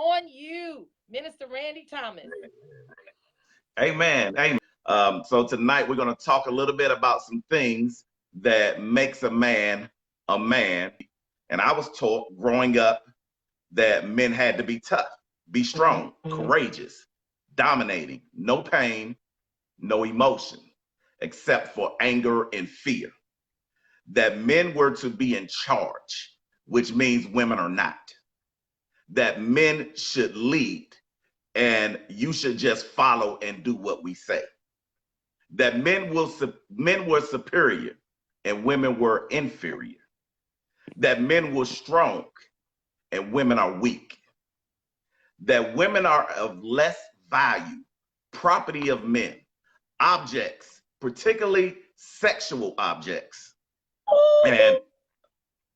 on you, Minister Randy Thomas. Amen. Amen. So tonight we're going to talk a little bit about some things that makes a man a man. And I was taught growing up that men had to be tough, be strong, courageous, dominating, no pain, no emotion, except for anger and fear. That men were to be in charge, which means women are not. That men should lead and you should just follow and do what we say. That men were superior and women were inferior. That men were strong and women are weak. That women are of less value, property of men, objects, particularly sexual objects. And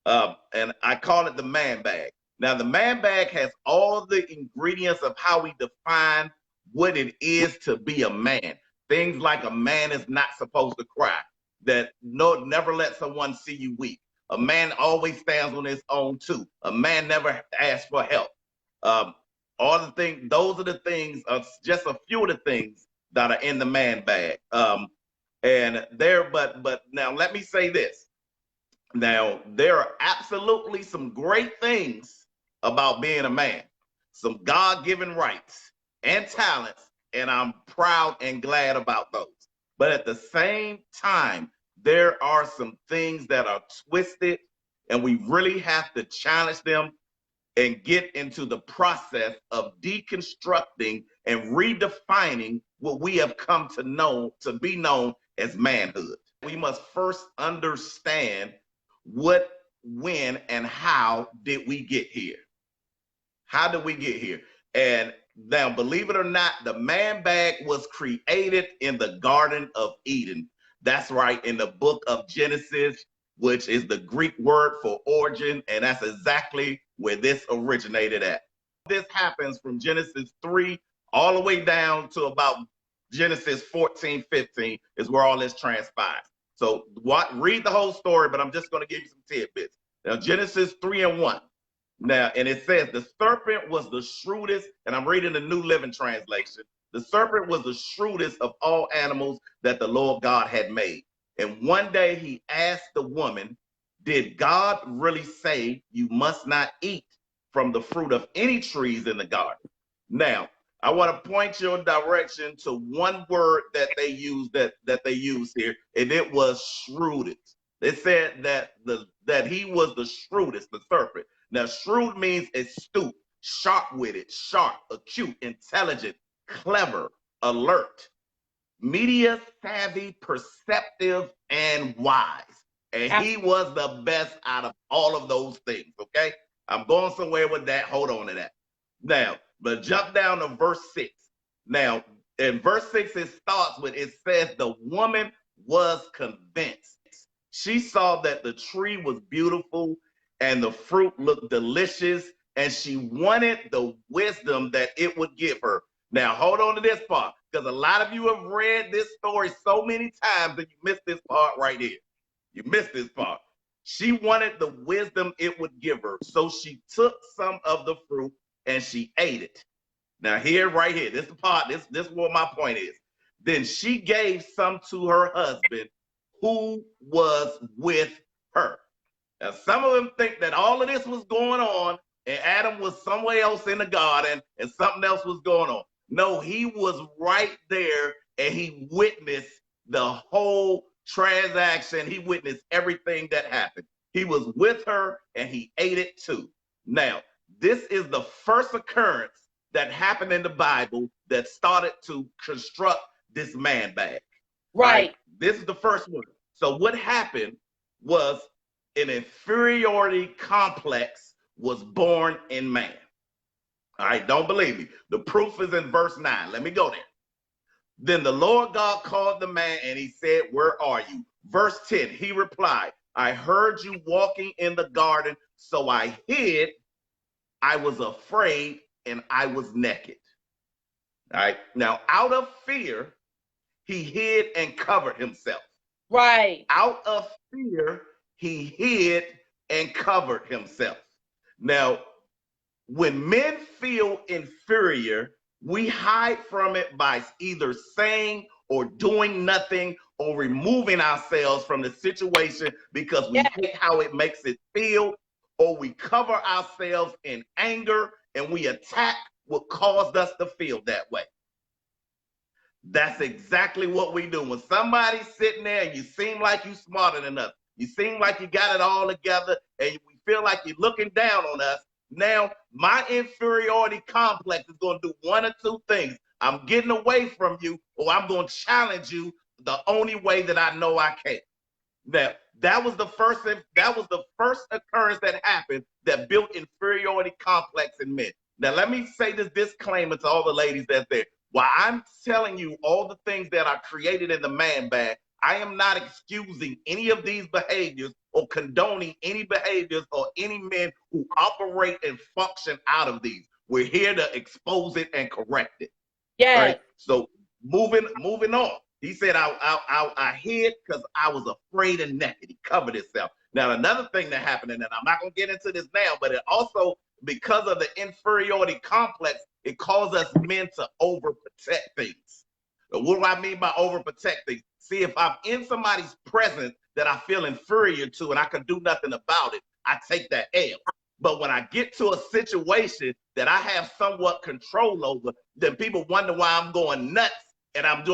I call it the man bag. Now, the man bag has all the ingredients of how we define what it is to be a man. Things like a man is not supposed to cry, that never let someone see you weak. A man always stands on his own too. A man never asks for help. All the things, those are the things, just a few of the things that are in the man bag. But now let me say this. Now, there are absolutely some great things about being a man, some God-given rights and talents, and I'm proud and glad about those. But at the same time, there are some things that are twisted, and we really have to challenge them and get into the process of deconstructing and redefining what we have come to know, to be known as manhood. We must first understand what, when, and how did we get here? How did we get here? And now, believe it or not, the man bag was created in the Garden of Eden. That's right, in the book of Genesis, which is the Greek word for origin, and that's exactly where this originated at. This happens from Genesis 3 all the way down to about Genesis 14, 15 is where all this transpires. So read the whole story, but I'm just going to give you some tidbits. Now, Genesis 3:1. Now, and it says the serpent was the shrewdest, and I'm reading the New Living Translation. The serpent was the shrewdest of all animals that the Lord God had made. And one day he asked the woman, did God really say you must not eat from the fruit of any trees in the garden? Now, I want to point your direction to one word that they use here, and it was shrewdest. They said that he was the shrewdest, the serpent. Now, shrewd means astute, sharp-witted, sharp, acute, intelligent, clever, alert, media savvy, perceptive, and wise. And he was the best out of all of those things, okay? I'm going somewhere with that. Hold on to that. Now, but jump down to verse 6. Now, in verse 6, it says the woman was convinced. She saw that the tree was beautiful and the fruit looked delicious, and she wanted the wisdom that it would give her. Now, hold on to this part, because a lot of you have read this story so many times that you missed this part right here. You missed this part. She wanted the wisdom it would give her, so she took some of the fruit and she ate it. Now, right here, this is the part, this is what my point is. Then she gave some to her husband who was with her. Now, some of them think that all of this was going on and Adam was somewhere else in the garden and something else was going on. No, he was right there and he witnessed the whole transaction. He witnessed everything that happened. He was with her and he ate it too. Now, this is the first occurrence that happened in the Bible that started to construct this man bag. Right. This is the first one. So what happened was an inferiority complex was born in man. All right, don't believe me. The proof is in verse 9. Let me go there. Then the Lord God called the man and he said, where are you? Verse 10, he replied, I heard you walking in the garden, so I hid. I was afraid and I was naked. All right, now out of fear, he hid and covered himself. Right. Out of fear, he hid and covered himself. Now, when men feel inferior, we hide from it by either saying or doing nothing or removing ourselves from the situation because we hate how it makes it feel, or we cover ourselves in anger and we attack what caused us to feel that way. That's exactly what we do. When somebody's sitting there and you seem like you're smarter than us, you seem like you got it all together, and we feel like you're looking down on us, now my inferiority complex is going to do one or two things. I'm getting away from you, or I'm going to challenge you the only way that I know I can. That was the first occurrence that happened that built inferiority complex in men. Now let me say this disclaimer to all the ladies that's there. While I'm telling you all the things that are created in the man bag, I am not excusing any of these behaviors or condoning any behaviors or any men who operate and function out of these. We're here to expose it and correct it. Yes. Right? So moving on. He said, I hid because I was afraid and naked. He covered himself. Now, another thing that happened, and I'm not going to get into this now, but it also, because of the inferiority complex, it caused us men to overprotect things. What do I mean by overprotect things? See, if I'm in somebody's presence that I feel inferior to and I can do nothing about it, I take that L. But when I get to a situation that I have somewhat control over, then people wonder why I'm going nuts and I'm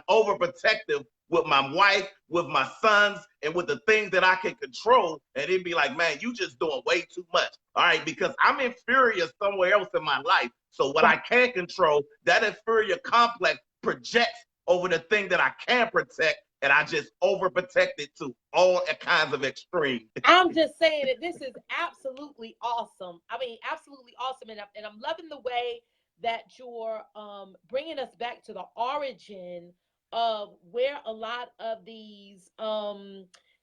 overprotective with my wife, with my sons, and with the things that I can control. And it'd be like, man, you just doing way too much. All right, because I'm inferior somewhere else in my life. So what I can control, that inferior complex projects over the thing that I can protect, and I just overprotect it to all kinds of extremes. I'm just saying that this is absolutely awesome. I mean, absolutely awesome. And I'm loving the way that you're bringing us back to the origin of where a lot of these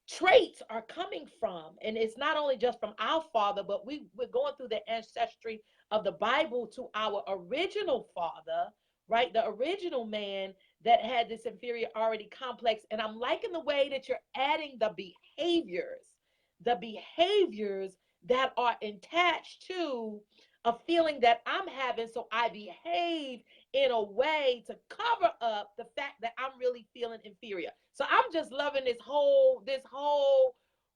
traits are coming from. And it's not only just from our father, but we're going through the ancestry of the Bible to our original father, right? The original man that had this inferiority complex. And I'm liking the way that you're adding the behaviors that are attached to a feeling that I'm having. So I behave in a way to cover up the fact that I'm really feeling inferior. So I'm just loving this whole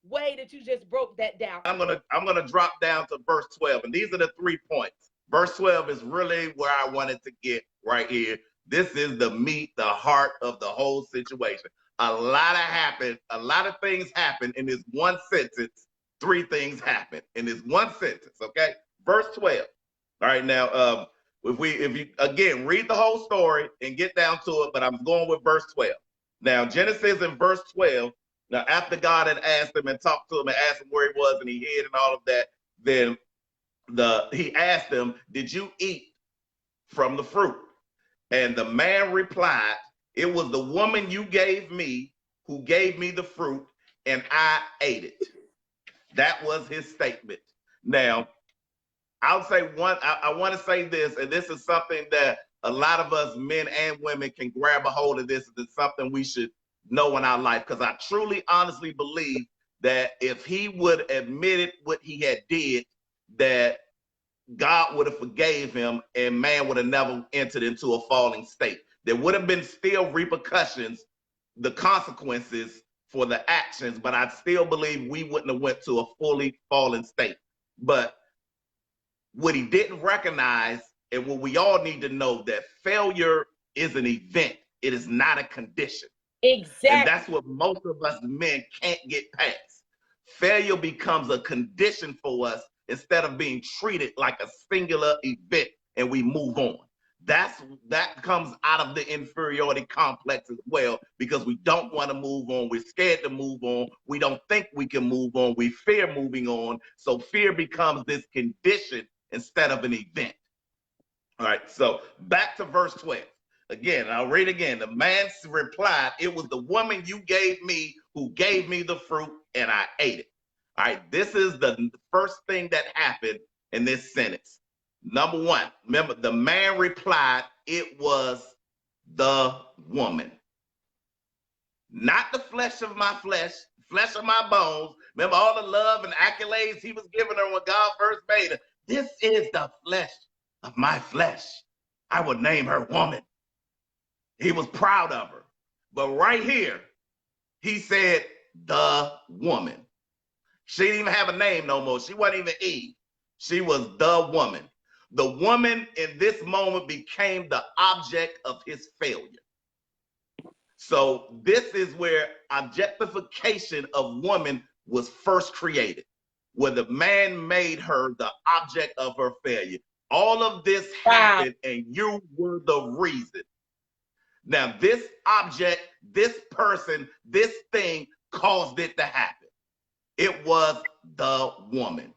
way that you just broke that down. I'm gonna drop down to verse 12, and these are the 3 points. Verse 12 is really where I wanted to get right here. This is the meat, the heart of the whole situation. A lot of things happen in this one sentence. 3 things happen in this one sentence. Okay, verse 12. All right, now if you again read the whole story and get down to it, but I'm going with verse 12. Now Genesis in verse 12. Now after God had asked him and talked to him and asked him where he was and he hid and all of that, then he asked him, "Did you eat from the fruit?" And the man replied, "It was the woman you gave me who gave me the fruit, and I ate it." That was his statement. Now, I'll say I want to say this, and this is something that a lot of us men and women can grab a hold of. This is something we should know in our life, because I truly, honestly believe that if he would admitted what he had did, that God would have forgave him and man would have never entered into a falling state. There would have been still repercussions, the consequences for the actions, but I still believe we wouldn't have went to a fully fallen state. But what he didn't recognize, and what we all need to know, that failure is an event. It is not a condition. Exactly. And that's what most of us men can't get past. Failure becomes a condition for us instead of being treated like a singular event and we move on. That comes out of the inferiority complex as well, because we don't want to move on. We're scared to move on. We don't think we can move on. We fear moving on. So fear becomes this condition instead of an event. All right, so back to verse 12. Again, I'll read again. The man replied, "It was the woman you gave me who gave me the fruit, and I ate it." All right, this is the first thing that happened in this sentence. Number one, remember, the man replied, "It was the woman." Not the flesh of my flesh, flesh of my bones. Remember all the love and accolades he was giving her when God first made her. This is the flesh of my flesh. I would name her woman. He was proud of her. But right here, he said the woman. She didn't even have a name no more. She wasn't even Eve. She was the woman. The woman in this moment became the object of his failure. So this is where objectification of woman was first created, where the man made her the object of her failure. All of this happened, and you were the reason. Now, this object, this person, this thing caused it to happen. It was the woman.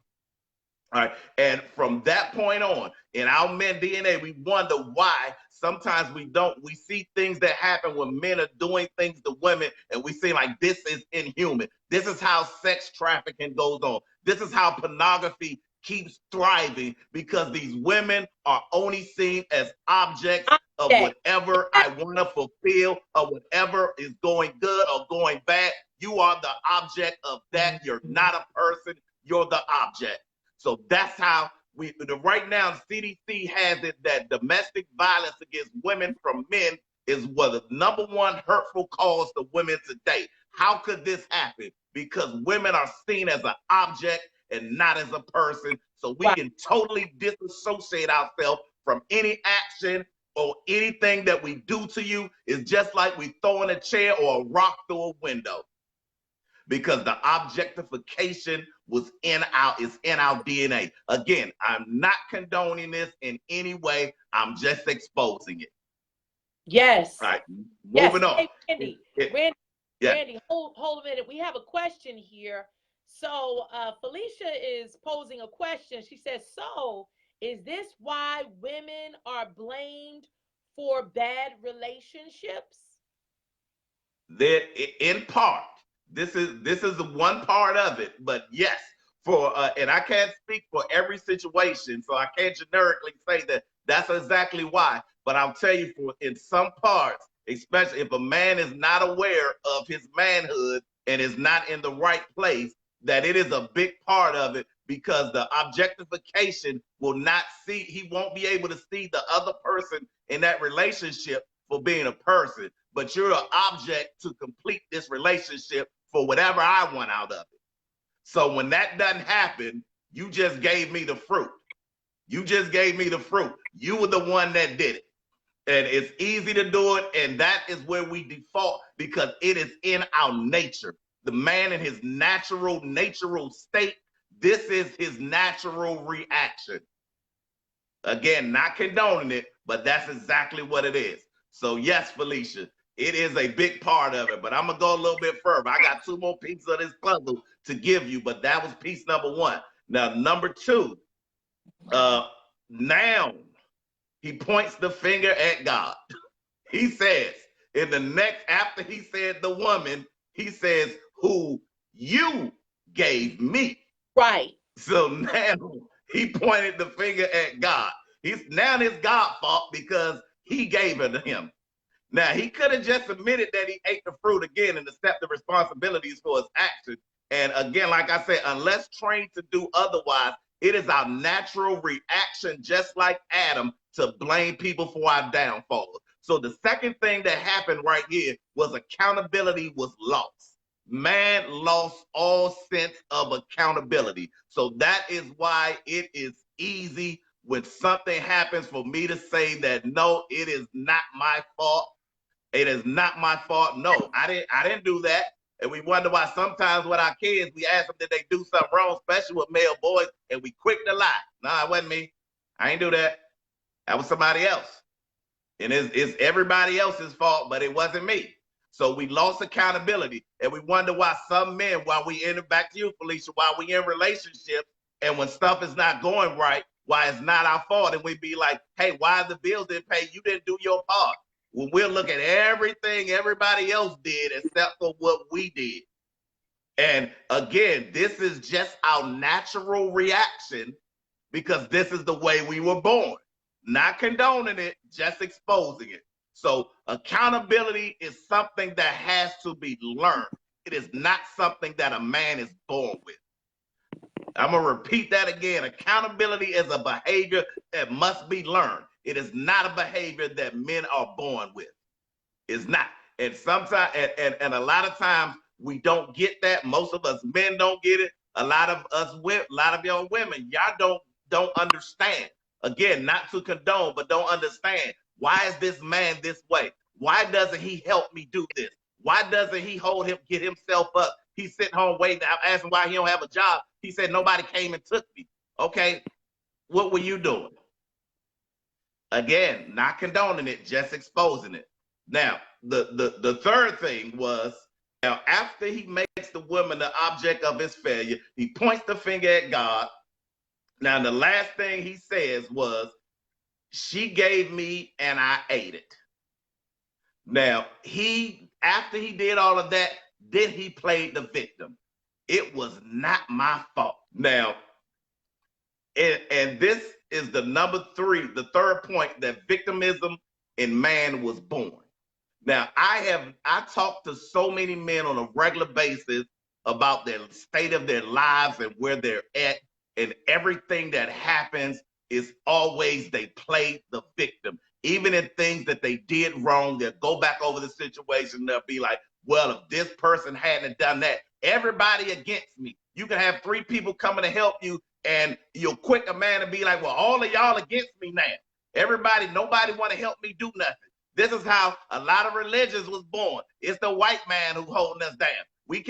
All right. And from that point on, in our men DNA, we wonder why sometimes we don't. We see things that happen when men are doing things to women, and we say, like, this is inhuman. This is how sex trafficking goes on. This is how pornography keeps thriving, because these women are only seen as objects of whatever I want to fulfill, or whatever is going good or going bad. You are the object of that. You're not a person. You're the object. So that's how right now, CDC has it that domestic violence against women from men is what the number one hurtful cause to women today. How could this happen? Because women are seen as an object and not as a person. So we can totally disassociate ourselves from any action or anything that we do to you. Is just like we throwing a chair or a rock through a window. Because the objectification is in our DNA. Again, I'm not condoning this in any way. I'm just exposing it. Yes. All right, moving on. Hey, Randy, hold a minute. We have a question here. So Felicia is posing a question. She says, so is this why women are blamed for bad relationships? That in part. This is the one part of it, but yes, and I can't speak for every situation, so I can't generically say that that's exactly why. But I'll tell you, in some parts, especially if a man is not aware of his manhood and is not in the right place, that it is a big part of it, because the objectification he won't be able to see the other person in that relationship for being a person, but you're an object to complete this relationship for whatever I want out of it. So when that doesn't happen, you just gave me the fruit. You just gave me the fruit. You were the one that did it. And it's easy to do it. And that is where we default, because it is in our nature. The man in his natural state, this is his natural reaction. Again, not condoning it, but that's exactly what it is. So yes, Felicia, it is a big part of it, but I'm going to go a little bit further. I got 2 more pieces of this puzzle to give you, but that was piece number 1. Now, number 2, now he points the finger at God. He says, after he said the woman, he says, who you gave me. Right. So now he pointed the finger at God. Now it's God's fault because he gave it to him. Now, he could have just admitted that he ate the fruit again and accept the responsibilities for his action. And again, like I said, unless trained to do otherwise, it is our natural reaction, just like Adam, to blame people for our downfall. So the second thing that happened right here was accountability was lost. Man lost all sense of accountability. So that is why it is easy when something happens for me to say that, no, it is not my fault. It is not my fault. No, I didn't do that. And we wonder why sometimes with our kids, we ask them, did they do something wrong, especially with male boys, and we quick to lie. No, it wasn't me. I ain't do that. That was somebody else. And it's everybody else's fault, but it wasn't me. So we lost accountability. And we wonder why some men, back to you, Felicia, while we in relationships, and when stuff is not going right, why it's not our fault. And we be like, hey, why the bills didn't pay? You didn't do your part. When we'll look at everything everybody else did except for what we did. And again, this is just our natural reaction, because this is the way we were born. Not condoning it, just exposing it. So accountability is something that has to be learned. It is not something that a man is born with. I'm going to repeat that again. Accountability is a behavior that must be learned. It is not a behavior that men are born with. It's not. And sometimes, and a lot of times we don't get that. Most of us men don't get it. A lot of us, a lot of y'all women, y'all don't understand. Again, not to condone, but don't understand. Why is this man this way? Why doesn't he help me do this? Why doesn't he get himself up? He's sitting home waiting. I asked him why he don't have a job. He said nobody came and took me. Okay, what were you doing? Again, not condoning it, just exposing it. Now, the third thing was, now after he makes the woman the object of his failure, he points the finger at God. Now, the last thing he says was, she gave me and I ate it. Now, after he did all of that, then he played the victim. It was not my fault. Now, and this is the the third point, that victimism in man was born. Now, I talk to so many men on a regular basis about their state of their lives and where they're at, and everything that happens is always they play the victim. Even in things that they did wrong, they'll go back over the situation. They'll be like, well, if this person hadn't done that, everybody against me. You can have 3 people coming to help you, and you'll quick a man and be like, well, all of y'all against me now. Nobody want to help me do nothing. This is how a lot of religions was born. It's the white man who's holding us down. I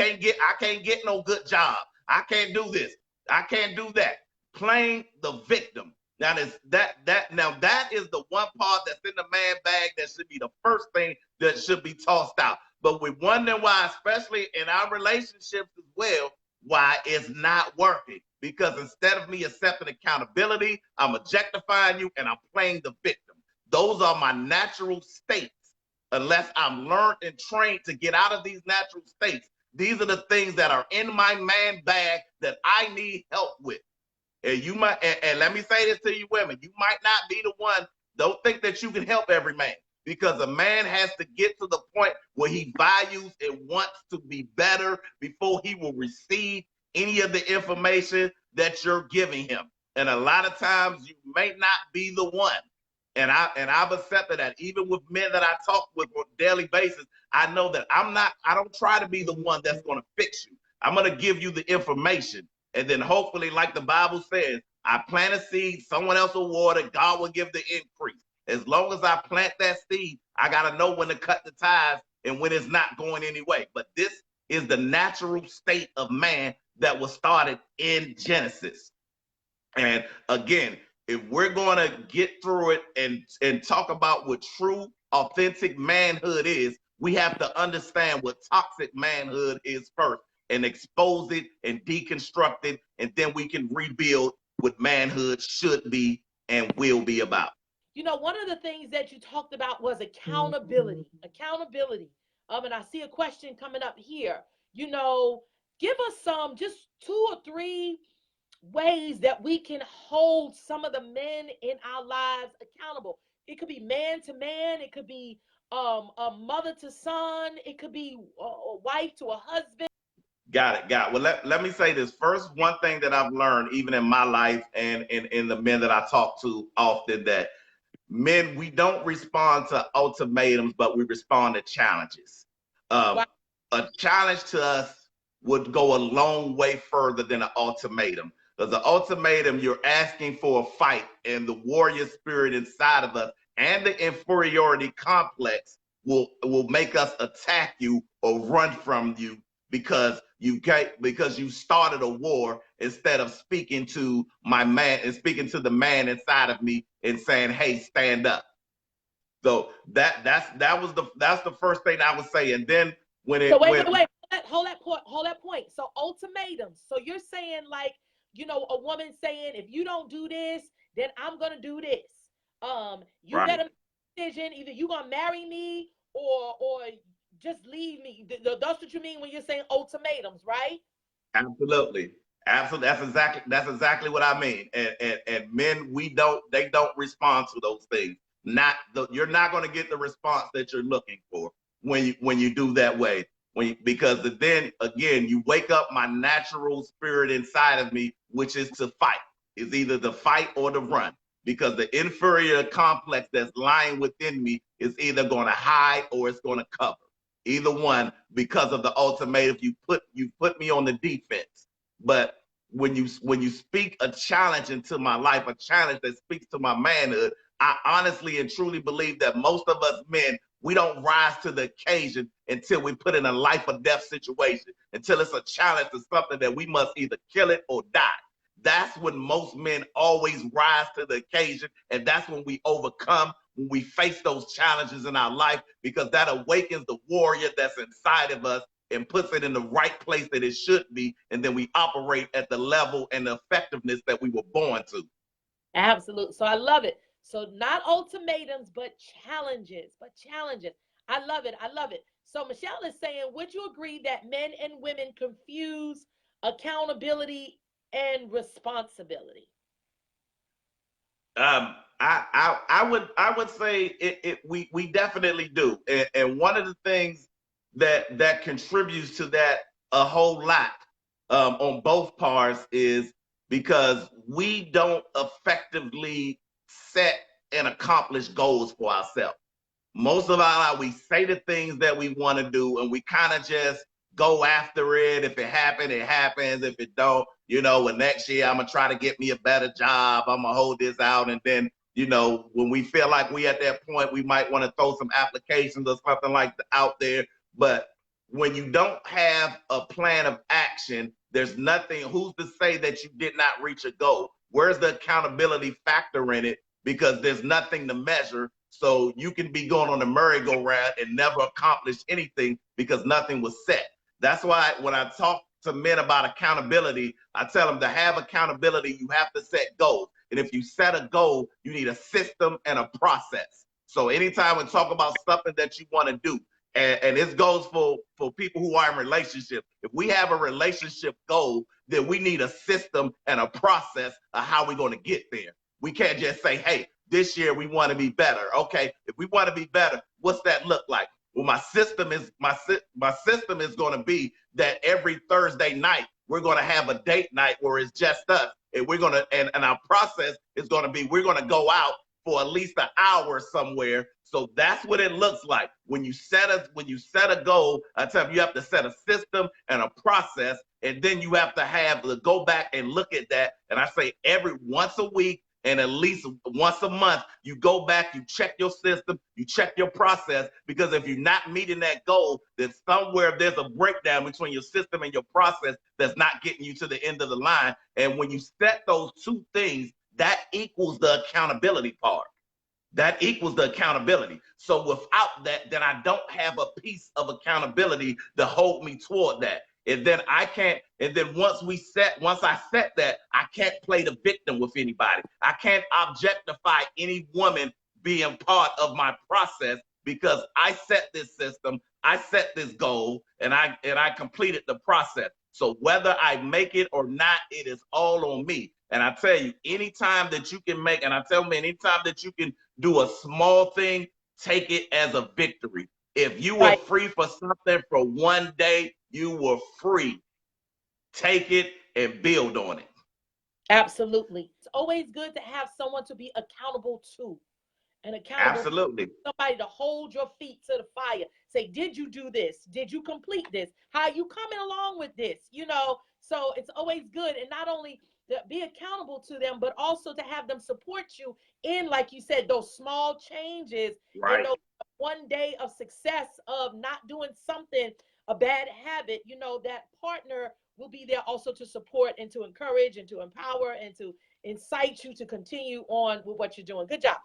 can't get no good job. I can't do this. I can't do that. Playing the victim. Now that is the one part that's in the man bag that should be the first thing that should be tossed out. But we wonder why, especially in our relationships as well, why it's not working. Because instead of me accepting accountability, I'm objectifying you and I'm playing the victim. Those are my natural states. Unless I'm learned and trained to get out of these natural states, these are the things that are in my man bag that I need help with. And you might, and let me say this to you women, you might not be the one. Don't think that you can help every man, because a man has to get to the point where he values and wants to be better before he will receive any of the information that you're giving him. And a lot of times you may not be the one. And I've accepted that. Even with men that I talk with on a daily basis, I know that I don't try to be the one that's going to fix you. I'm going to give you the information. And then hopefully, like the Bible says, I plant a seed, someone else will water, God will give the increase. As long as I plant that seed, I got to know when to cut the ties and when it's not going anyway. But this is the natural state of man that was started in Genesis. And again, if we're going to get through it and talk about what true, authentic manhood is, we have to understand what toxic manhood is first, and expose it and deconstruct it, and then we can rebuild what manhood should be and will be about. You know, one of the things that you talked about was accountability. Accountability. And I see a question coming up here. You know, give us just 2 or 3 ways that we can hold some of the men in our lives accountable. It could be man to man. It could be a mother to son. It could be a wife to a husband. Got it. Well, let me say this. First, one thing that I've learned, even in my life and in the men that I talk to often, that men, we don't respond to ultimatums, but we respond to challenges. Wow. A challenge to us would go a long way further than an ultimatum. Because the ultimatum, you're asking for a fight, and the warrior spirit inside of us and the inferiority complex will make us attack you or run from you because you started a war instead of speaking to my man and speaking to the man inside of me and saying, hey, stand up. So that's the first thing I would say. And then wait. Hold that point. So ultimatums. So you're saying, like, you know, a woman saying, if you don't do this, then I'm gonna do this. You right. better make a decision. Either you gonna marry me or just leave me. That's what you mean when you're saying ultimatums, right? Absolutely. That's exactly what I mean. And men, they don't respond to those things. You're not going to get the response that you're looking for when you do that way. Because then again, you wake up my natural spirit inside of me, which is to fight. It's either the fight or the run. Because the inferior complex that's lying within me is either going to hide or it's going to cover. Either one, because of the ultimatum, you put me on the defense. But when you speak a challenge into my life, a challenge that speaks to my manhood, I honestly and truly believe that most of us men, we don't rise to the occasion until we put in a life or death situation, until it's a challenge to something that we must either kill it or die. That's when most men always rise to the occasion, and that's when we overcome, when we face those challenges in our life, because that awakens the warrior that's inside of us and puts it in the right place that it should be, and then we operate at the level and the effectiveness that we were born to. Absolutely. So I love it. So not ultimatums, but challenges, I love it. I love it. So Michelle is saying, would you agree that men and women confuse accountability and responsibility? I would say we definitely do, and one of the things that contributes to that a whole lot, on both parts, is because we don't effectively set and accomplish goals for ourselves. Most of our life, we say the things that we want to do, and we kind of just go after it. If it happens, it happens. If it don't, well, next year I'm gonna try to get me a better job. I'm gonna hold this out, and then, when we feel like we at that point, we might want to throw some applications or something like that out there. But when you don't have a plan of action, there's nothing. Who's to say that you did not reach a goal? Where's the accountability factor in it? Because there's nothing to measure. So you can be going on a merry-go-round and never accomplish anything because nothing was set. That's why when I talk to men about accountability, I tell them to have accountability, you have to set goals. And if you set a goal, you need a system and a process. So anytime we talk about something that you want to do, and this goes for people who are in relationships, if we have a relationship goal, then we need a system and a process of how we're going to get there. We can't just say, hey, this year we want to be better. Okay, if we want to be better, what's that look like? Well, my system is going to be that every Thursday night we're going to have a date night where it's just us, and we're going to and our process is going to be we're going to go out for at least an hour somewhere. So that's what it looks like when you set a goal. I tell you, you have to set a system and a process, and then you have to go back and look at that. And I say every once a week, and at least once a month, you go back, you check your system, you check your process, because if you're not meeting that goal, then somewhere there's a breakdown between your system and your process that's not getting you to the end of the line. And when you set those two things, that equals the accountability part. That equals the accountability. So without that, then I don't have a piece of accountability to hold me toward that. And then I can't, and then once I set that, I can't play the victim with anybody. I can't objectify any woman being part of my process, because I set this system, I set this goal, and I completed the process. So whether I make it or not, it is all on me. And I tell you, anytime that you can make, and I tell me, anytime that you can do a small thing, take it as a victory. If you were free for something for one day, you were free. Take it and build on it. Absolutely. It's always good to have someone to be accountable to. And accountable. Absolutely. Somebody to hold your feet to the fire. Say, did you do this? Did you complete this? How are you coming along with this? So it's always good. And not only to be accountable to them, but also to have them support you in, like you said, those small changes, right, and those one day of success of not doing something, a bad habit. That partner will be there also to support and to encourage and to empower and to incite you to continue on with what you're doing. Good job.